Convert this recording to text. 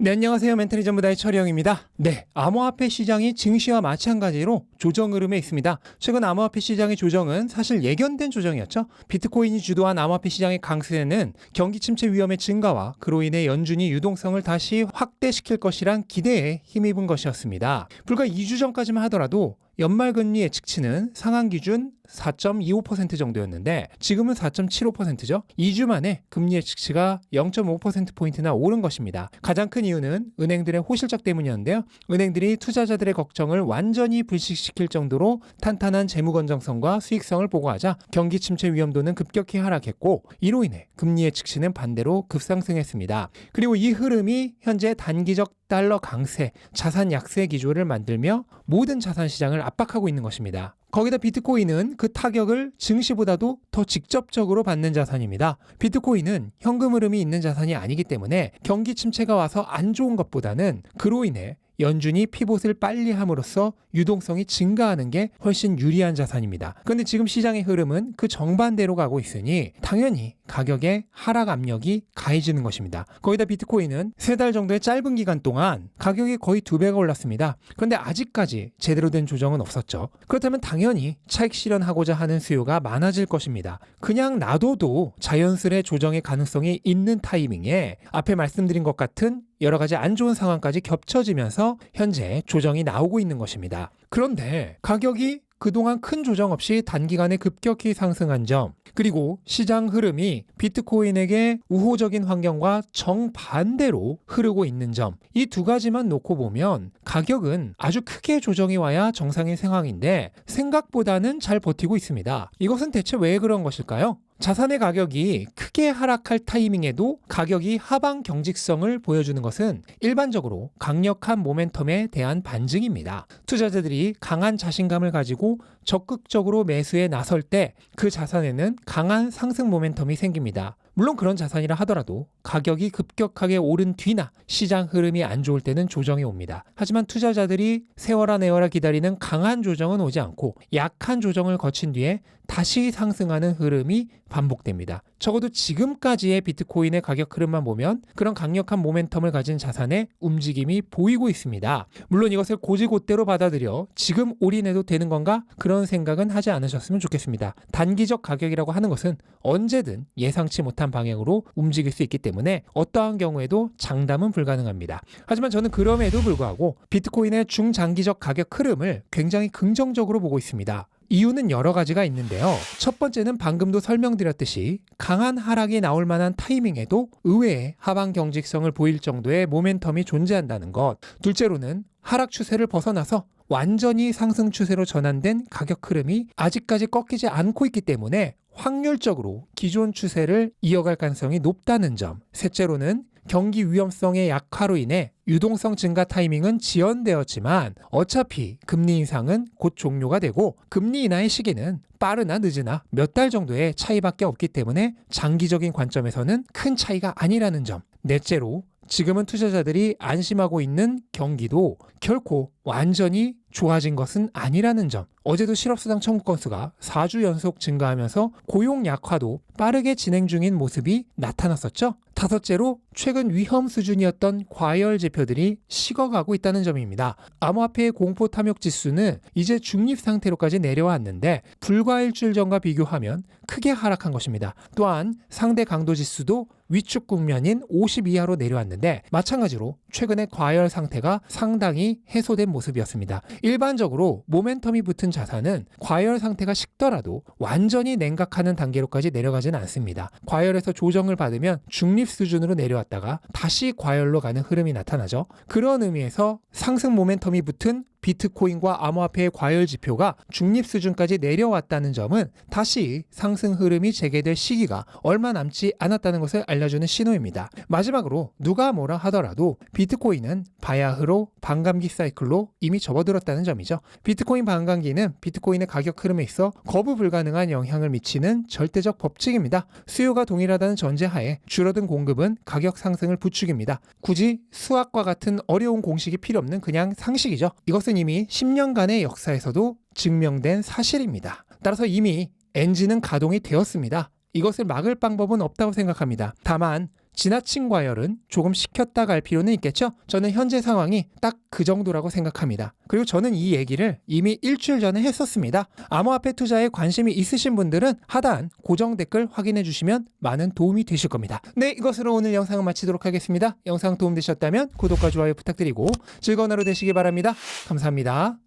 네, 안녕하세요. 멘탈이 전부다의 철영입니다. 네, 암호화폐 시장이 증시와 마찬가지로 조정 흐름에 있습니다. 최근 암호화폐 시장의 조정은 사실 예견된 조정이었죠. 비트코인이 주도한 암호화폐 시장의 강세는 경기 침체 위험의 증가와 그로 인해 연준이 유동성을 다시 확대시킬 것이란 기대에 힘입은 것이었습니다. 불과 2주 전까지만 하더라도 연말 금리 예측치는 상한 기준 4.25% 정도였는데 지금은 4.75%죠. 2주 만에 금리 예측치가 0.5%포인트나 오른 것입니다. 가장 큰 이유는 은행들의 호실적 때문이었는데요. 은행들이 투자자들의 걱정을 완전히 불식시킬 정도로 탄탄한 재무 건전성과 수익성을 보고하자 경기 침체 위험도는 급격히 하락했고 이로 인해 금리 예측치는 반대로 급상승했습니다. 그리고 이 흐름이 현재 단기적 달러 강세, 자산 약세 기조를 만들며 모든 자산 시장을 압박하고 있는 것입니다. 거기다 비트코인은 그 타격을 증시보다도 더 직접적으로 받는 자산입니다. 비트코인은 현금 흐름이 있는 자산이 아니기 때문에 경기 침체가 와서 안 좋은 것보다는 그로 인해 연준이 피봇을 빨리 함으로써 유동성이 증가하는 게 훨씬 유리한 자산입니다. 그런데 지금 시장의 흐름은 그 정반대로 가고 있으니 당연히 가격의 하락 압력이 가해지는 것입니다. 거기다 비트코인은 3달 정도의 짧은 기간 동안 가격이 거의 2배가 올랐습니다. 그런데 아직까지 제대로 된 조정은 없었죠. 그렇다면 당연히 차익 실현하고자 하는 수요가 많아질 것입니다. 그냥 놔둬도 자연스레 조정의 가능성이 있는 타이밍에 앞에 말씀드린 것 같은 여러 가지 안 좋은 상황까지 겹쳐지면서 현재 조정이 나오고 있는 것입니다. 그런데 가격이 그동안 큰 조정 없이 단기간에 급격히 상승한 점, 그리고 시장 흐름이 비트코인에게 우호적인 환경과 정반대로 흐르고 있는 점, 이 두 가지만 놓고 보면 가격은 아주 크게 조정이 와야 정상인 상황인데 생각보다는 잘 버티고 있습니다. 이것은 대체 왜 그런 것일까요? 자산의 가격이 크게 하락할 타이밍에도 가격이 하방 경직성을 보여주는 것은 일반적으로 강력한 모멘텀에 대한 반증입니다. 투자자들이 강한 자신감을 가지고 적극적으로 매수에 나설 때 그 자산에는 강한 상승 모멘텀이 생깁니다. 물론 그런 자산이라 하더라도 가격이 급격하게 오른 뒤나 시장 흐름이 안 좋을 때는 조정이 옵니다. 하지만 투자자들이 세워라 내워라 기다리는 강한 조정은 오지 않고 약한 조정을 거친 뒤에 다시 상승하는 흐름이 반복됩니다. 적어도 지금까지의 비트코인의 가격 흐름만 보면 그런 강력한 모멘텀을 가진 자산의 움직임이 보이고 있습니다. 물론 이것을 고지고대로 받아들여 지금 올인해도 되는 건가? 그런 생각은 하지 않으셨으면 좋겠습니다. 단기적 가격이라고 하는 것은 언제든 예상치 못한 방향으로 움직일 수 있기 때문에 어떠한 경우에도 장담은 불가능합니다. 하지만 저는 그럼에도 불구하고 비트코인의 중장기적 가격 흐름을 굉장히 긍정적으로 보고 있습니다. 이유는 여러 가지가 있는데요. 첫 번째는 방금도 설명드렸듯이 강한 하락이 나올 만한 타이밍에도 의외의 하방 경직성을 보일 정도의 모멘텀이 존재한다는 것. 둘째로는 하락 추세를 벗어나서 완전히 상승 추세로 전환된 가격 흐름이 아직까지 꺾이지 않고 있기 때문에 확률적으로 기존 추세를 이어갈 가능성이 높다는 점. 셋째로는 경기 위험성의 약화로 인해 유동성 증가 타이밍은 지연되었지만 어차피 금리 인상은 곧 종료가 되고 금리 인하의 시기는 빠르나 늦으나 몇 달 정도의 차이밖에 없기 때문에 장기적인 관점에서는 큰 차이가 아니라는 점. 넷째로 지금은 투자자들이 안심하고 있는 경기도 결코 완전히 좋아진 것은 아니라는 점. 어제도 실업수당 청구 건수가 4주 연속 증가하면서 고용 약화도 빠르게 진행 중인 모습이 나타났었죠. 다섯째로 최근 위험 수준이었던 과열 지표들이 식어가고 있다는 점입니다. 암호화폐의 공포 탐욕 지수는 이제 중립 상태로까지 내려왔는데 불과 일주일 전과 비교하면 크게 하락한 것입니다. 또한 상대 강도 지수도 위축 국면인 50 이하로 내려왔는데 마찬가지로 최근의 과열 상태가 상당히 해소된 모습이었습니다. 일반적으로 모멘텀이 붙은 자산은 과열 상태가 식더라도 완전히 냉각하는 단계로까지 내려가지는 않습니다. 과열에서 조정을 받으면 중립 수준으로 내려왔다가 다시 과열로 가는 흐름이 나타나죠. 그런 의미에서 상승 모멘텀이 붙은 비트코인과 암호화폐의 과열 지표가 중립 수준까지 내려왔다는 점은 다시 상승 흐름이 재개될 시기가 얼마 남지 않았다는 것을 알려주는 신호입니다. 마지막으로 누가 뭐라 하더라도 비트코인은 바야흐로 반감기 사이클로 이미 접어들었다는 점이죠. 비트코인 반감기는 비트코인의 가격 흐름에 있어 거부 불가능한 영향을 미치는 절대적 법칙입니다. 수요가 동일하다는 전제하에 줄어든 공급은 가격 상승을 부추깁니다. 굳이 수학과 같은 어려운 공식이 필요 없는 그냥 상식이죠. 이것은 이미 10년간의 역사에서도 증명된 사실입니다. 따라서 이미 엔진은 가동이 되었습니다. 이것을 막을 방법은 없다고 생각합니다. 다만 지나친 과열은 조금 식혔다 갈 필요는 있겠죠? 저는 현재 상황이 딱 그 정도라고 생각합니다. 그리고 저는 이 얘기를 이미 일주일 전에 했었습니다. 암호화폐 투자에 관심이 있으신 분들은 하단 고정 댓글 확인해 주시면 많은 도움이 되실 겁니다. 네, 이것으로 오늘 영상을 마치도록 하겠습니다. 영상 도움되셨다면 구독과 좋아요 부탁드리고 즐거운 하루 되시기 바랍니다. 감사합니다.